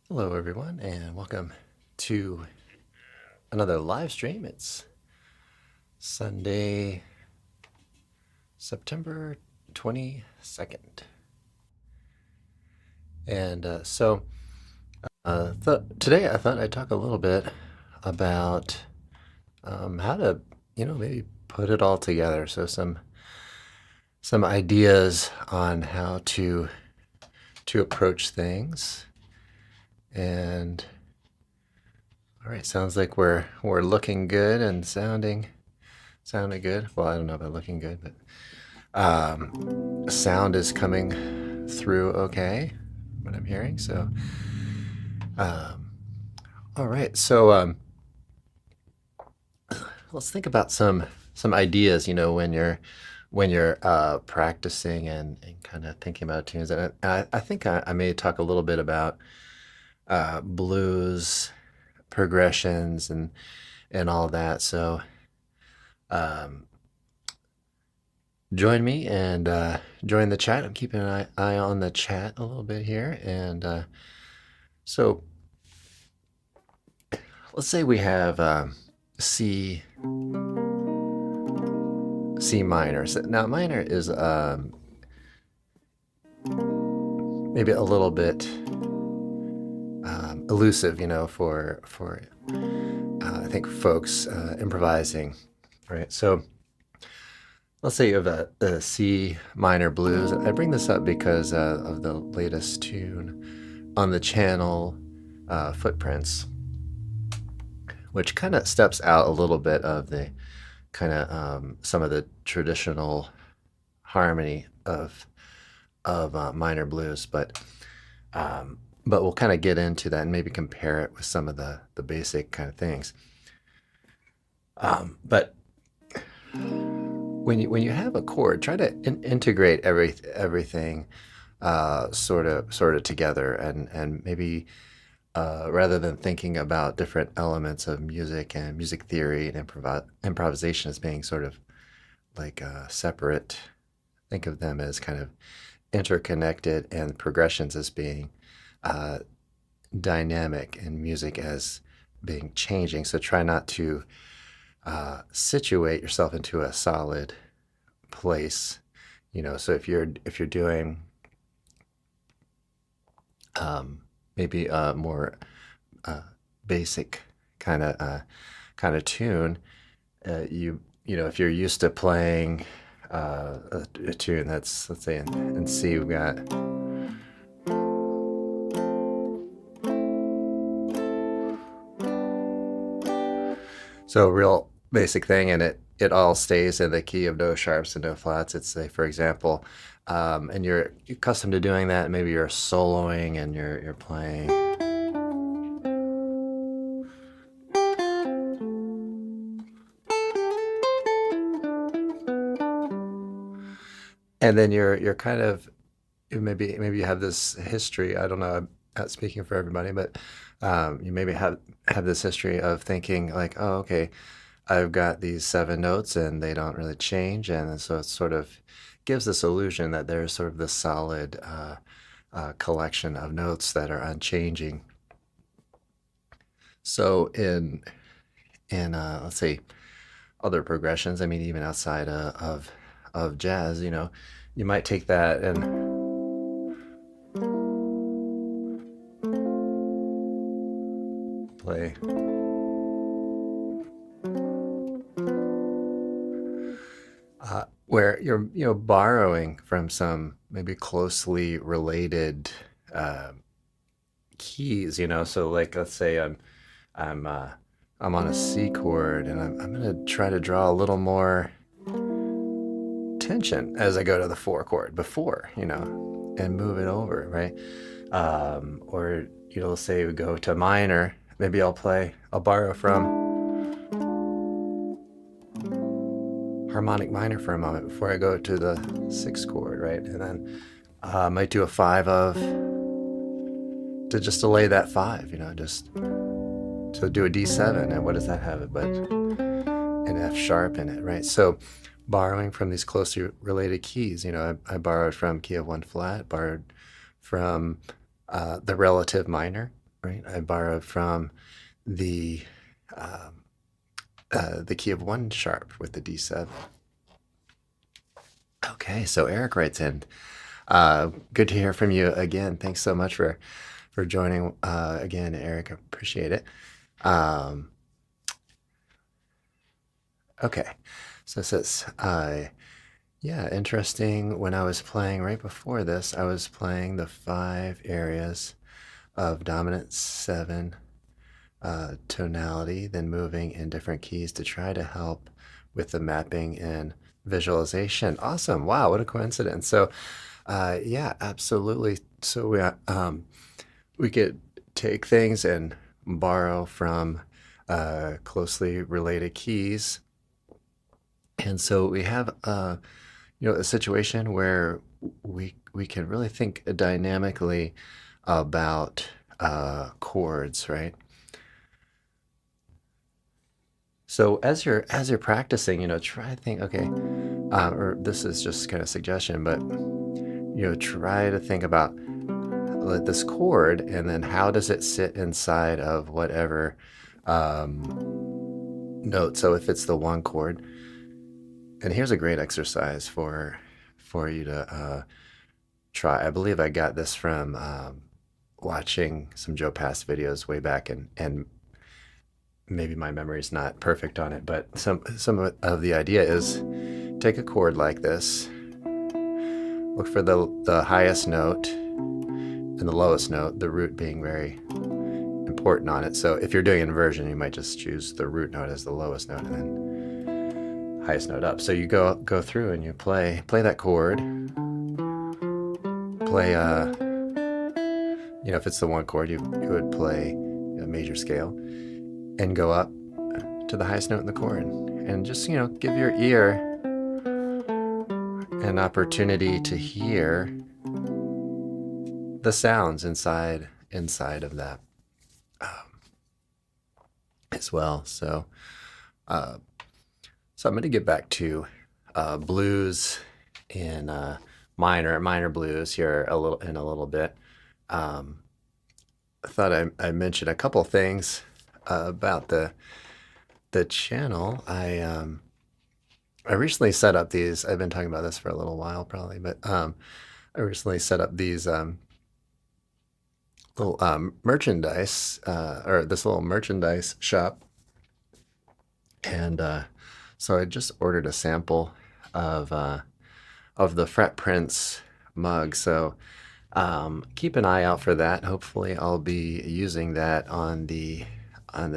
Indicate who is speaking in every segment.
Speaker 1: Hello, everyone, and welcome to another live stream. It's Sunday, September 22nd. And today I thought I'd talk a little bit about how to, maybe put it all together. So some ideas on how to approach things. And all right, sounds like we're looking good and sounding good. Well, I don't know about looking good, but sound is coming through okay, what I'm hearing. So, um, all right. So let's think about some ideas. When you're practicing and kind of thinking about tunes. And I think I may talk a little bit about blues progressions and all that. So um, join me and join the chat. I'm keeping an eye on the chat a little bit here. And so let's say we have C minor. So now minor is maybe a little bit elusive, for I think folks improvising, right? So let's say you have a C minor blues. I bring this up because of the latest tune on the channel, Footprints, which kind of steps out a little bit of the kind of some of the traditional harmony of minor blues, but we'll kind of get into that and maybe compare it with some of the basic kind of things. But when you have a chord, try to integrate everything sort of together, and maybe rather than thinking about different elements of music and music theory and improvisation as being sort of like separate, think of them as kind of interconnected, and progressions as being dynamic, and music as being changing. So try not to situate yourself into a solid place. So if you're doing maybe a more basic kind of tune, if you're used to playing a tune that's, let's say in C, we've got so real basic thing, and it all stays in the key of no sharps and no flats. It's, say, for example, and you're accustomed to doing that. Maybe you're soloing and you're playing. And then you're kind of, maybe you have this history. I don't know. I'm not speaking for everybody, but you maybe have this history of thinking like, oh, okay, I've got these 7 notes and they don't really change, and so it sort of gives this illusion that there's sort of this solid collection of notes that are unchanging. So in let's say other progressions, I mean, even outside of jazz, you might take that and play where you're borrowing from some maybe closely related keys. So like, let's say I'm on a C chord, and I'm gonna try to draw a little more tension as I go to the 4 chord before, and move it over, right? Or let's say we go to minor, maybe I'll borrow from harmonic minor for a moment before I go to the 6th chord, right? And then I might do a 5 of, to just delay that 5, just to do a D7, and what does that have but an F sharp in it, right? So borrowing from these closely related keys, I borrowed from key of 1 flat, borrowed from the relative minor, right? I borrowed from the key of 1 sharp with the D7. Okay, so Eric writes in, good to hear from you again. Thanks so much for joining again, Eric. I appreciate it. Okay, so it says, yeah, interesting. When I was playing right before this, I was playing the 5 areas of dominant 7 tonality, then moving in different keys to try to help with the mapping and visualization. Awesome. Wow, what a coincidence. So, yeah, absolutely. So we could take things and borrow from closely related keys. And so we have a situation where we can really think dynamically about chords, right? So as you're practicing, try to think, okay, or this is just kind of suggestion, but try to think about this chord, and then how does it sit inside of whatever note. So if it's the 1 chord, and here's a great exercise for you to try. I believe I got this from watching some Joe Pass videos way back, and maybe my memory's not perfect on it, but some of the idea is take a chord like this, look for the highest note and the lowest note, the root being very important on it. So if you're doing inversion, you might just choose the root note as the lowest note and then highest note up. So you go through and you play that chord, play if it's the 1 chord, you would play a major scale and go up to the highest note in the chord, and just give your ear an opportunity to hear the sounds inside of that as well. So I'm going to get back to blues in minor blues here in a little bit. I thought I mentioned a couple things about the channel. I recently set up these. I've been talking about this for a little while, probably, but I recently set up these little merchandise, or this little merchandise shop, and so I just ordered a sample of the Fret Prince mug. So keep an eye out for that. Hopefully, I'll be using that on the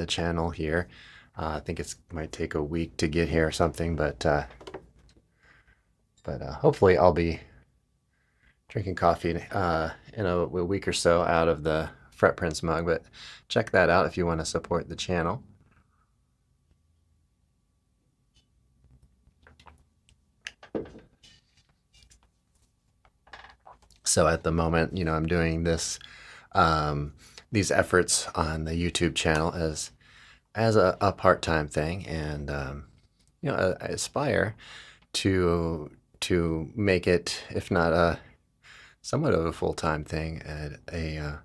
Speaker 1: channel here. I think it might take a week to get here or something, but hopefully I'll be drinking coffee in a week or so out of the Fret Prince mug. But check that out if you want to support the channel. So at the moment, I'm doing this these efforts on the YouTube channel as a part-time thing, and I aspire to make it, if not a somewhat of a full-time thing, a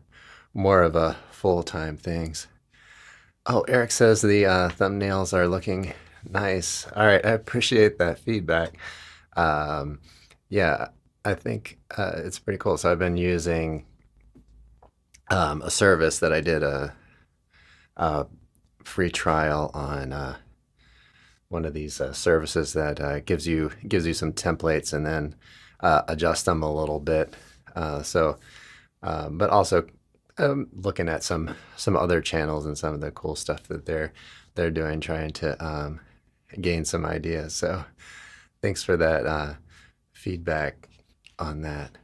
Speaker 1: more of a full-time things. Oh, Eric says the thumbnails are looking nice. All right, I appreciate that feedback. Yeah, I think it's pretty cool. So I've been using a service that I did a free trial on, one of these services that gives you some templates and then adjust them a little bit. But also looking at some other channels and some of the cool stuff that they're doing, trying to gain some ideas. So thanks for that feedback on that.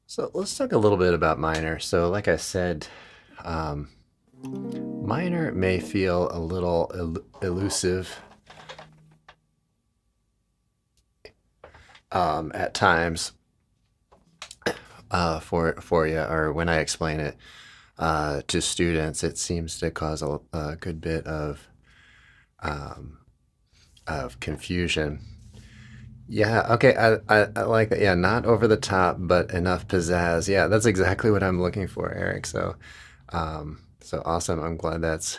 Speaker 1: So let's talk a little bit about minor. So like I said, minor may feel a little elusive at times for you, or when I explain it to students, it seems to cause a good bit of confusion. Yeah, okay, I like that. Yeah, not over the top, but enough pizzazz. Yeah, that's exactly what I'm looking for, Eric. So awesome. I'm glad that's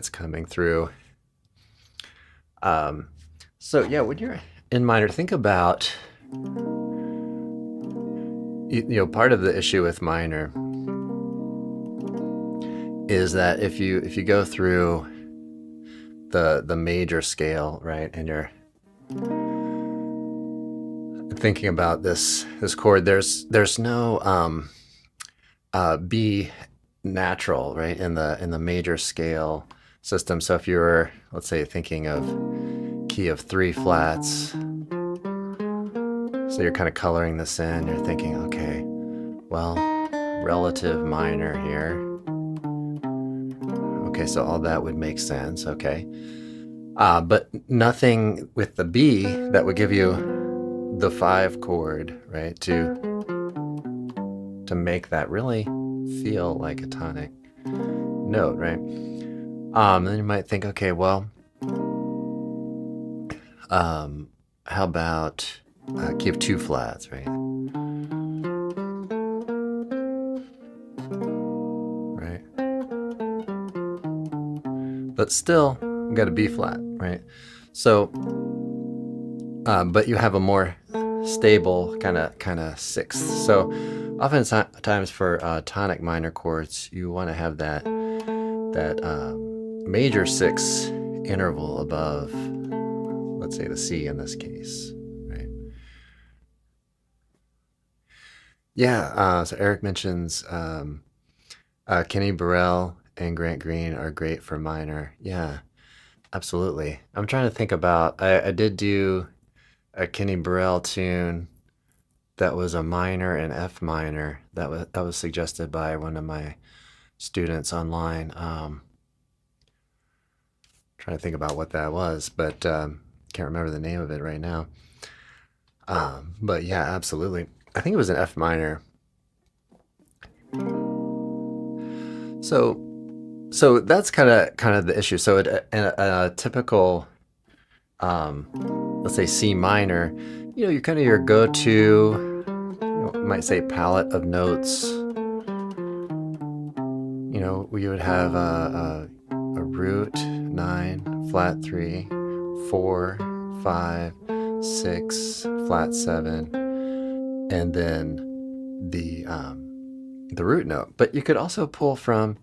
Speaker 1: coming through. Um, so yeah, when you're in minor, think about part of the issue with minor is that if you go through the major scale, right, and you're thinking about this chord, there's no B natural, right, in the major scale system. So if you were, let's say, thinking of key of 3 flats, so you're kind of coloring this in, you're thinking, okay, well, relative minor here. Okay, so all that would make sense, okay. But nothing with the B that would give you the 5 chord, right, to make that really feel like a tonic note, right? Then you might think, okay, well, how about key of 2 flats, right? Right. But still, you got a B flat, right? So, but you have a more stable kind of sixth. So, oftentimes for tonic minor chords, you want to have that major 6 interval above, let's say, the C in this case, right? Yeah. So Eric mentions Kenny Burrell and Grant Green are great for minor. Yeah, absolutely. I'm trying to think about. I did do a Kenny Burrell tune that was a minor and F minor. That was suggested by one of my students online. Trying to think about what that was, but can't remember the name of it right now. But yeah, absolutely. I think it was an F minor. So that's kind of the issue. So a typical, let's say C minor, you're kind of your go-to, might say palette of notes. We would have a root 9, flat 3, 4, 5, 6, flat 7, and then the root note. But you could also pull from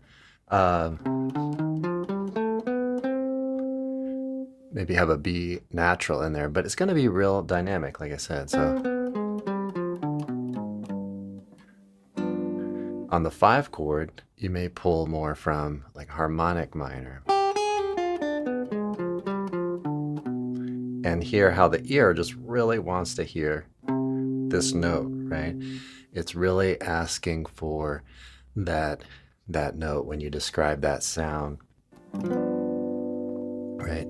Speaker 1: maybe have a B natural in there, but it's going to be real dynamic, like I said. So on the 5 chord, you may pull more from like harmonic minor. And hear how the ear just really wants to hear this note, right? It's really asking for that note when you describe that sound, right?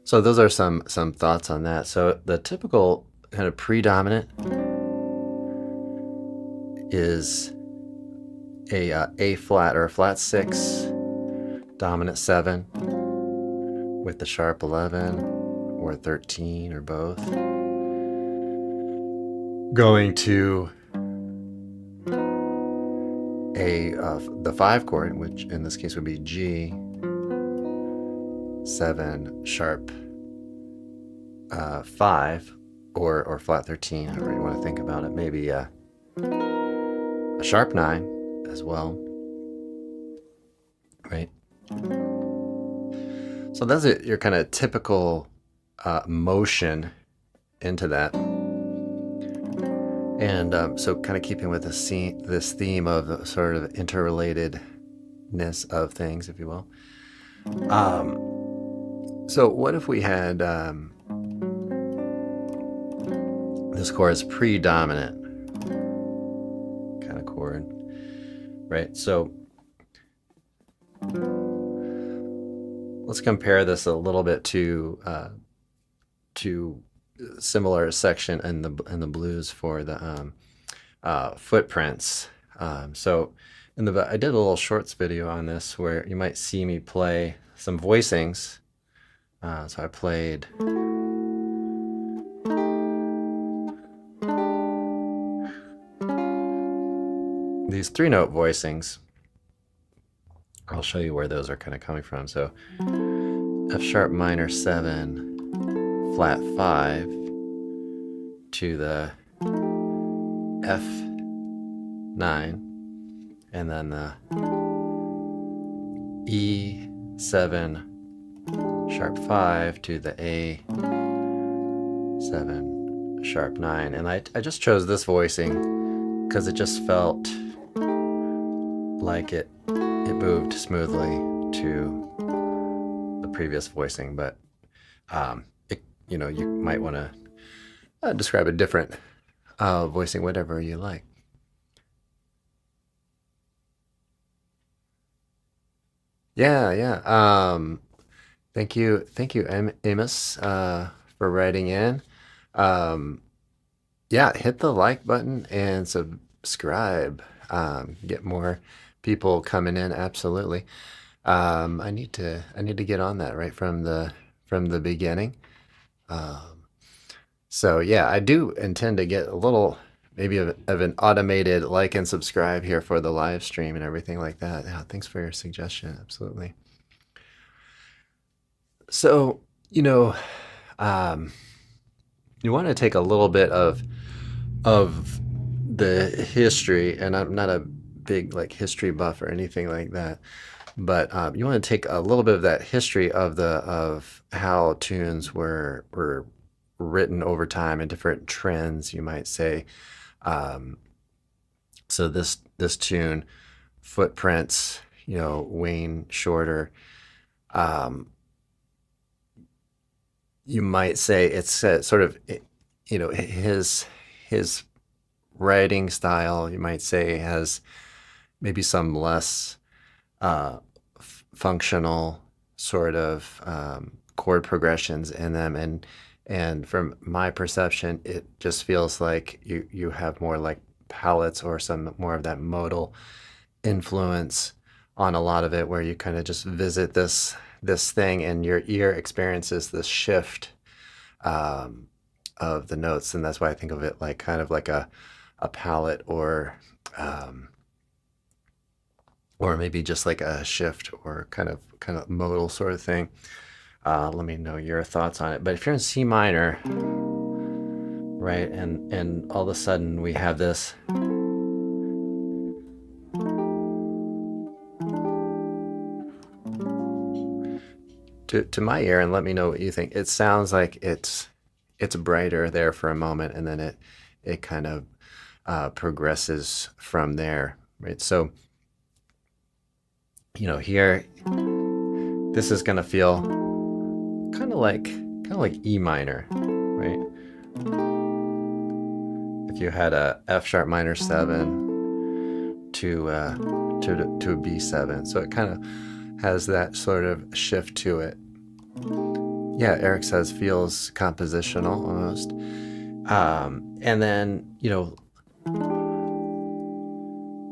Speaker 1: So those are some thoughts on that. So the typical kind of predominant is a flat or a flat 6, dominant 7 with the sharp 11 or 13 or both, going to the 5 chord, which in this case would be G, 7 sharp 5 or flat 13, however you want to think about it. Maybe a sharp 9 as well, right? So that's your kind of typical motion into that. And so kind of keeping with this theme of sort of interrelatedness of things, if you will. So what if we had this chord is predominant kind of chord, right? So let's compare this a little bit to similar section in the blues for the footprints. So I did a little shorts video on this where you might see me play some voicings. So I played these 3-note voicings, I'll show you where those are kind of coming from. So F sharp minor 7, flat 5 to the F9, and then the E7 sharp 5 to the A7 sharp 9. And I just chose this voicing because it just felt like it moved smoothly to the previous voicing. But you might want to describe a different voicing, whatever you like. Yeah. Thank you, Amos, for writing in. Yeah, hit the like button and subscribe. Get more people coming in. Absolutely. I need to get on that right from the beginning. So yeah, I do intend to get a little maybe of an automated like and subscribe here for the live stream and everything like that. Yeah, thanks for your suggestion. Absolutely. So, um, you want to take a little bit of the history, and I'm not a big like history buff or anything like that, but you want to take a little bit of that history of how tunes were written over time and different trends, you might say. So this tune, Footprints, Wayne Shorter, you might say it's sort of, his writing style, you might say, has maybe some less functional sort of chord progressions in them, and from my perception, it just feels like you have more like palettes or some more of that modal influence on a lot of it, where you kind of just visit this thing and your ear experiences this shift of the notes, and that's why I think of it like kind of like a palette, or maybe just like a shift or kind of modal sort of thing. Let me know your thoughts on it. But if you're in C minor, right, and all of a sudden we have this to my ear, and let me know what you think. It sounds like it's brighter there for a moment, and then it kind of progresses from there, right? So here, this is gonna feel kind of like E minor, right? If you had a F sharp minor 7 to a B7, so it kind of has that sort of shift to it. Yeah, Eric says feels compositional almost. And then,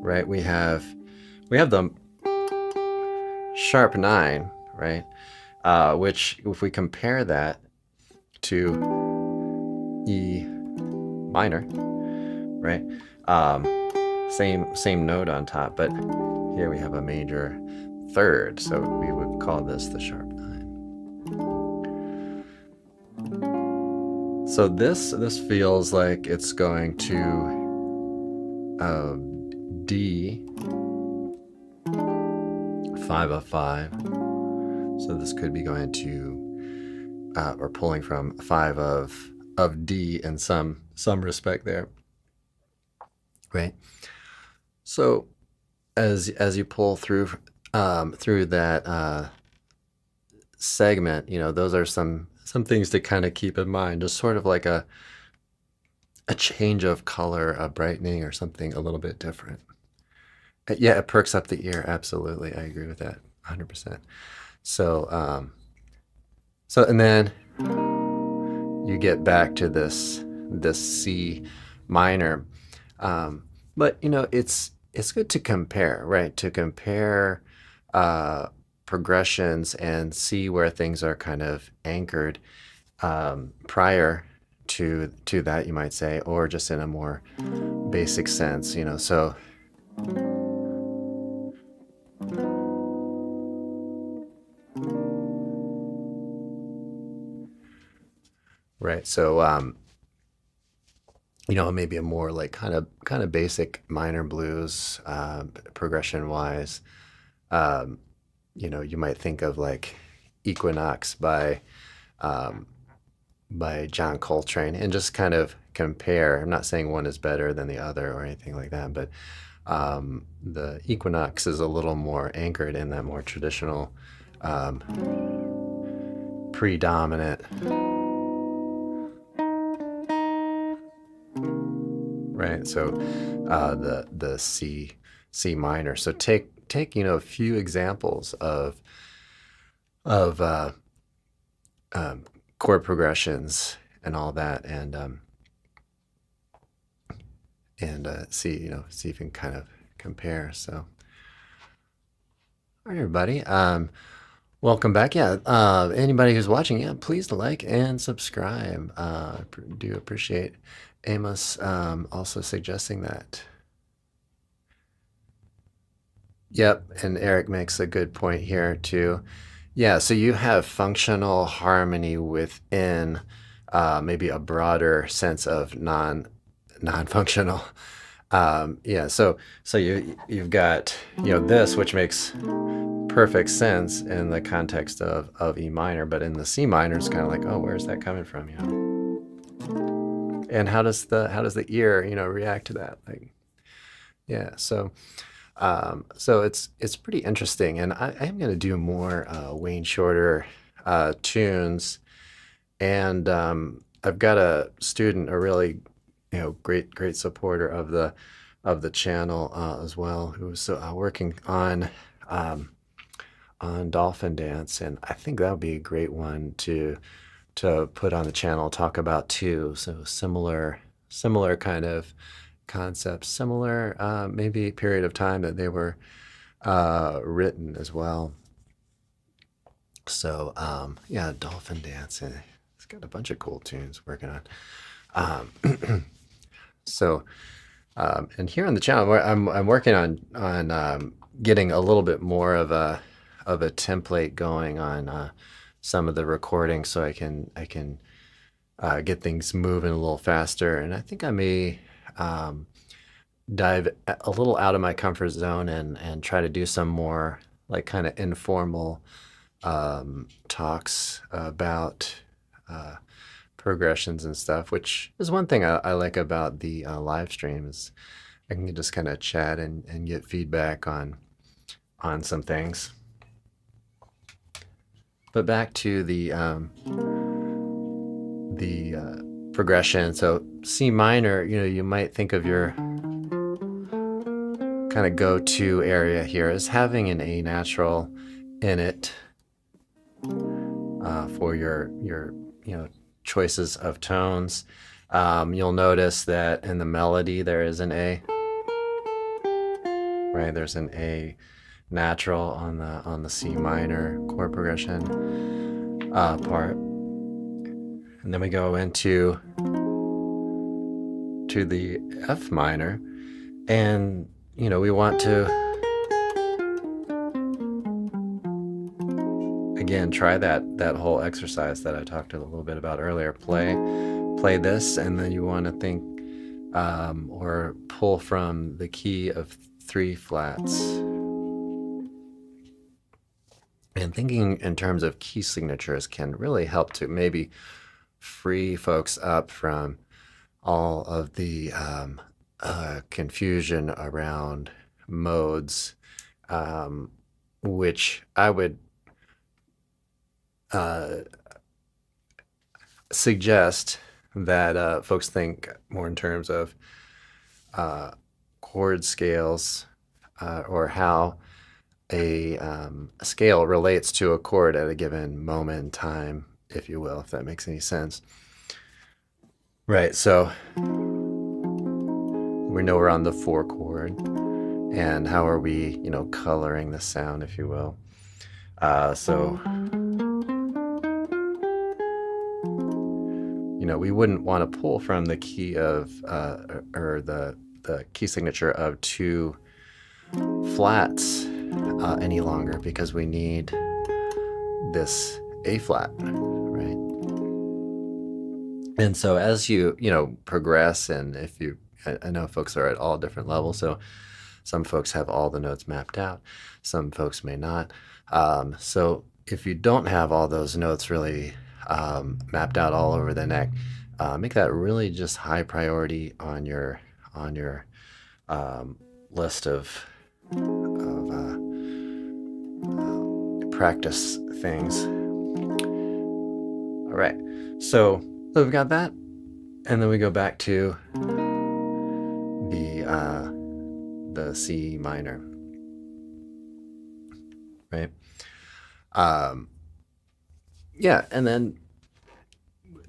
Speaker 1: right, we have the sharp 9, right? Which, if we compare that to E minor, right? Same note on top, but here we have a major third, so we would call this the sharp 9. So this feels like it's going to D 5 of 5. So this could be going to or pulling from 5 of D in some respect there, right? So as you pull through that segment, those are some things to kind of keep in mind, just sort of like a change of color, a brightening, or something a little bit different. Yeah, it perks up the ear. Absolutely, I agree with that 100%. So and then you get back to this C minor, but it's good to compare, right? To compare progressions and see where things are kind of anchored prior to that, you might say, or just in a more basic sense, So Right. So, maybe a more like kind of basic minor blues, progression wise. Um, you might think of like Equinox um, by John Coltrane, and just kind of compare. I'm not saying one is better than the other or anything like that, but the Equinox is a little more anchored in that more traditional, um, predominant, right? So the C minor. So take a few examples of um, chord progressions and all that, and see if you can kind of compare. So, all right, everybody. Welcome back. Yeah, anybody who's watching, yeah, please like and subscribe. Do appreciate Amos also suggesting that. Yep, and Eric makes a good point here too. Yeah, so you have functional harmony within maybe a broader sense of non-functional. Yeah, so you've got this, which makes perfect sense in the context of E minor, but in the C minor, it's kind of like, oh, where's that coming from? And how does the ear react to that? Like, yeah, so it's pretty interesting, and I am going to do more Wayne Shorter tunes, and I've got a student, a really great supporter of the channel as well, who's working on Dolphin Dance, and I think that would be a great one to put on the channel, talk about too. So similar kind of concepts, similar maybe period of time that they were written as well. So yeah, Dolphin Dance, it's got a bunch of cool tunes working on. So and here on the channel, I'm working on getting a little bit more of a template going on some of the recording, so I can get things moving a little faster. And I think I may dive a little out of my comfort zone and try to do some more like kind of informal talks about progressions and stuff, which is one thing I like about the live stream, is I can just kind of chat and get feedback on some things. But back to the progression. So C minor, you might think of your kind of go-to area here as having an A natural in it for your choices of tones. You'll notice that in the melody there is an A, right? There's an A natural on the C minor chord progression part, and then we go into the F minor, and we want to again try that whole exercise that I talked a little bit about earlier. Play this, and then you want to think or pull from the key of 3 flats. And thinking in terms of key signatures can really help to maybe free folks up from all of the confusion around modes, which I would suggest that folks think more in terms of chord scales, or how a scale relates to a chord at a given moment in time, if you will, if that makes any sense. Right, so we know we're on the 4 chord, and how are we, coloring the sound, if you will. So we wouldn't want to pull from the key of or the key signature of 2 flats any longer, because we need this A flat, right? And so as you progress, and if you, I know folks are at all different levels, so some folks have all the notes mapped out, some folks may not. So if you don't have all those notes really mapped out all over the neck, make that really just high priority on your list of practice things. All right, so we've got that, and then we go back to the C minor, right? Yeah, and then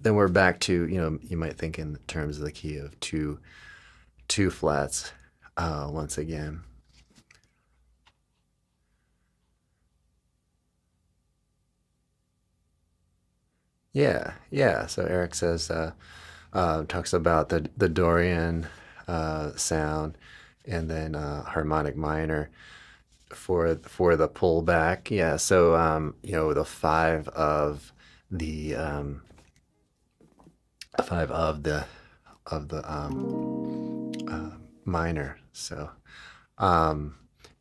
Speaker 1: we're back to, you might think in terms of the key of two flats once again. Yeah. So Eric says, talks about the Dorian sound, and then harmonic minor for the pullback. Yeah. So the five of the minor. So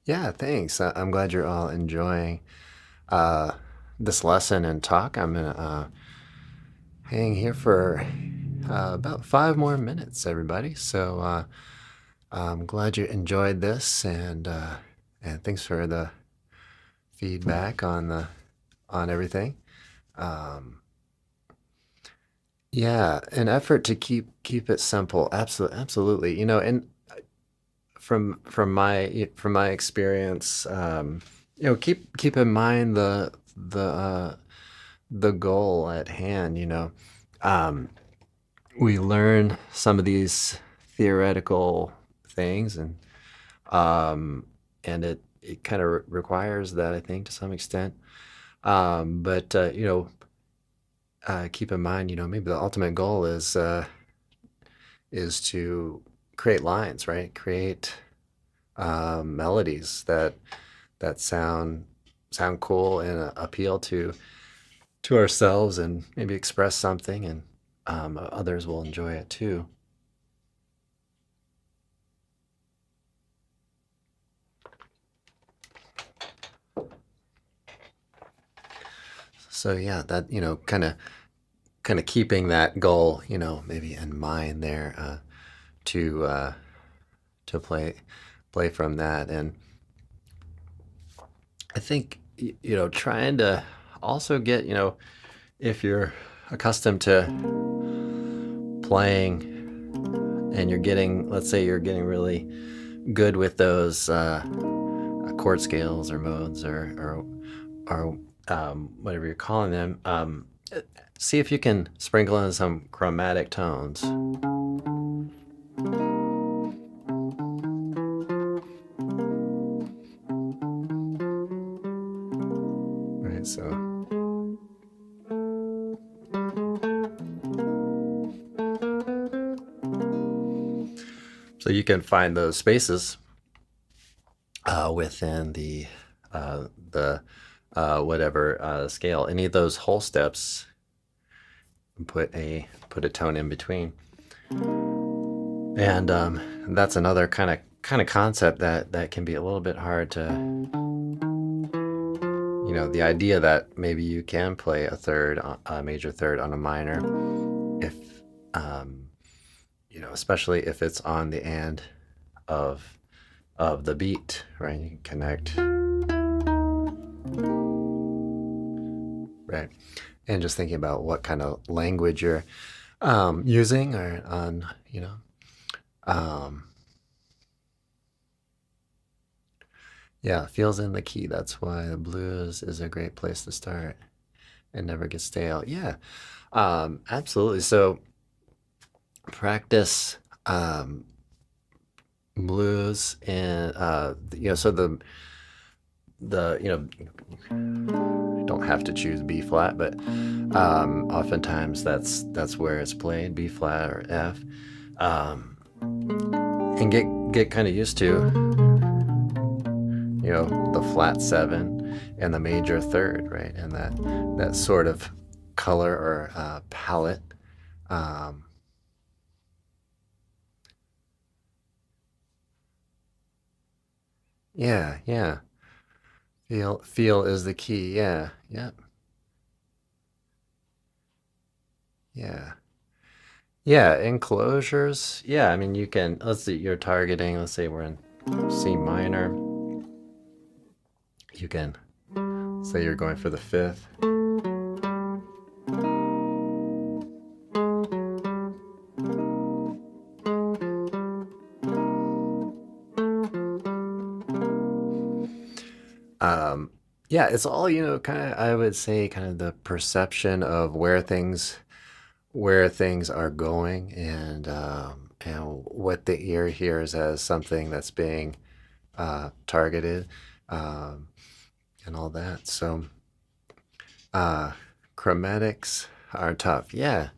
Speaker 1: yeah, thanks. I'm glad you're all enjoying this lesson and talk. I'm gonna hang here for about 5 more minutes, everybody. So I'm glad you enjoyed this, and thanks for the feedback on everything. Yeah, an effort to keep it simple. Absolutely. And from my experience, keep in mind the goal at hand. We learn some of these theoretical things, and it kind of requires that, I think, to some extent. But keep in mind, maybe the ultimate goal is to create lines, right? Create melodies that sound cool and appeal to ourselves, and maybe express something, and others will enjoy it too. So yeah, that kind of keeping that goal, maybe in mind there, to play from that. And I think trying to also get, if you're accustomed to playing, and let's say you're getting really good with those chord scales or modes, or whatever you're calling them, see if you can sprinkle in some chromatic tones. Right, so you can find those spaces within the whatever scale, any of those whole steps, put a tone in between. And that's another kind of concept that can be a little bit hard to, the idea that maybe you can play a major third on a minor, if especially if it's on the end of the beat, right? You can connect, right? And just thinking about what kind of language you're using, or on, yeah, feels in the key. That's why the blues is a great place to start and never get stale. Yeah, absolutely. So practice blues, and so the don't have to choose B flat, but oftentimes that's where it's played, B flat or F, and get kind of used to you know, the flat 7 and the major 3rd, right? And that sort of color or palette. Yeah, yeah. Feel is the key. Yeah, yeah, yeah. Yeah, enclosures. Yeah, I mean, you can, let's see, you're targeting, let's say we're in C minor. You can say you're going for the 5th. Yeah, it's all, you know, kind of, I would say kind of the perception of where things are going, and what the ear hears as something that's being targeted, um, and all that. So uh, chromatics are tough. Yeah.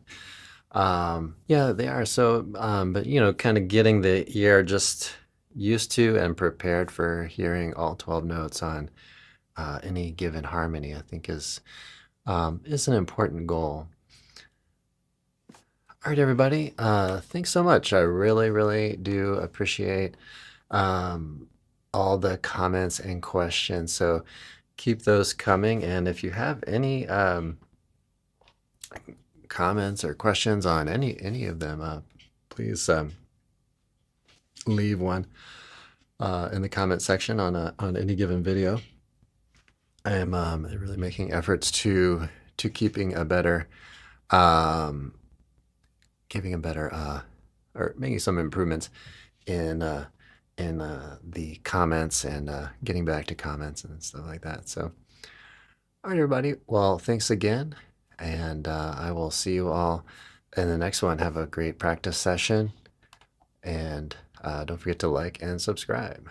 Speaker 1: Yeah, they are. So, but you know, kind of getting the ear just used to and prepared for hearing all 12 notes on any given harmony, I think is an important goal. All right, everybody. Thanks so much. I really, really do appreciate um, all the comments and questions. So keep those coming. And if you have any comments or questions on any of them, please leave one in the comment section on any given video. I am really making efforts to keeping a better um, or making some improvements in the comments and getting back to comments and stuff like that. So, all right, everybody. Well, thanks again, and I will see you all in the next one. Have a great practice session, and don't forget to like and subscribe.